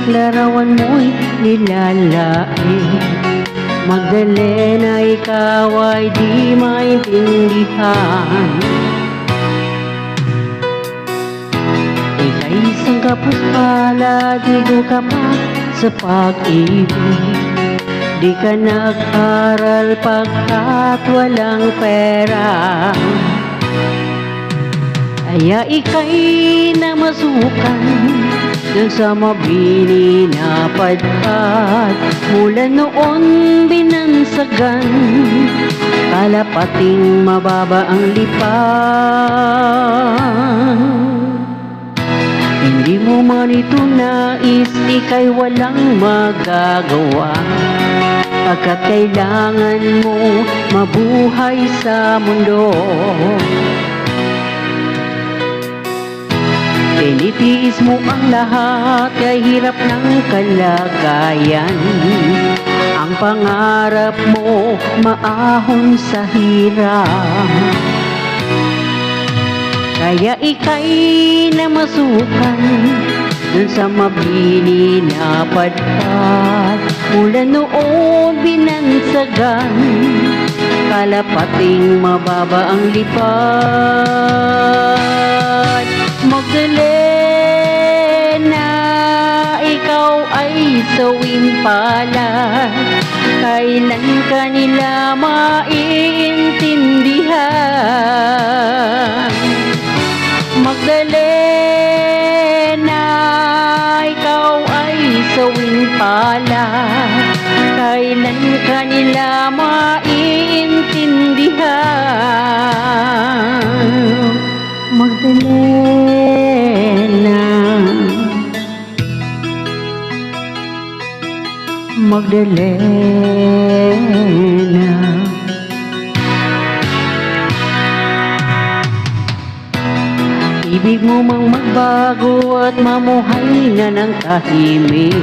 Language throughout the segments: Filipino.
larawan mo'y nilalain. Magdalena, ikaw ay di maintindihan. Ika'y isang kapuspalad, ligo ka pa sa pag-ibig. Di ka nag-aral pagkat walang pera. Kaya ika'y namasukan dun sa mabini na padpad. Mula noon binansagan, kalapating mababa ang lipad. Hindi mo man ito nais, ika'y walang magagawa, pagkat kailangan mo mabuhay sa mundo. Tinitiis mo ang lahat, kay hirap ng kalagayan. Ang pangarap mo maahon sa hirap. Kaya ika'y namasukan dun sa mabini na padpad. Mula noon binansagan, kalapating mababa ang lipad. Magdalena, ikaw ay sawing palad. Kailan ka nila maiintindihan? Magdalena, ikaw ay sawing palad. Kailan ka nila maiintindihan? Magdalena, Magdalena. Ibig mo mang magbago at mamuhay na ng tahimik,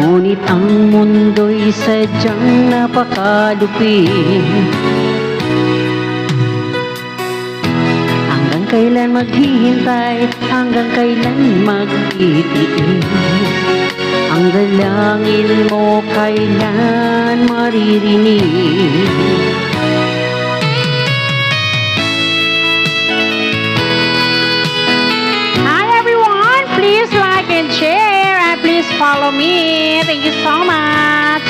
ngunit ang mundo'y sadyang napakalupit. Hanggang kailan maghihintay, hanggang kailan magtitiis? Ang dalangin mo kailan maririnig? Hi everyone, please like and share and please follow me. Thank you so much.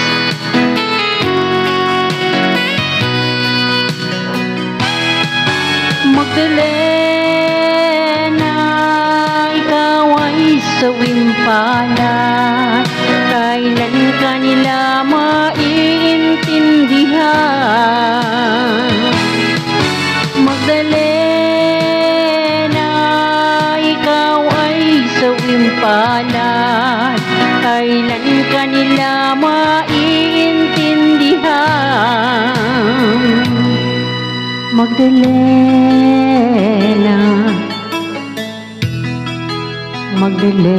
Magdalena, ikaw ay sawing palad. Kailan ka nila maiintindihan? Magdalena, ikaw ay sawing palad. Kailan ka nila maiintindihan? Magdalena, Magdalena.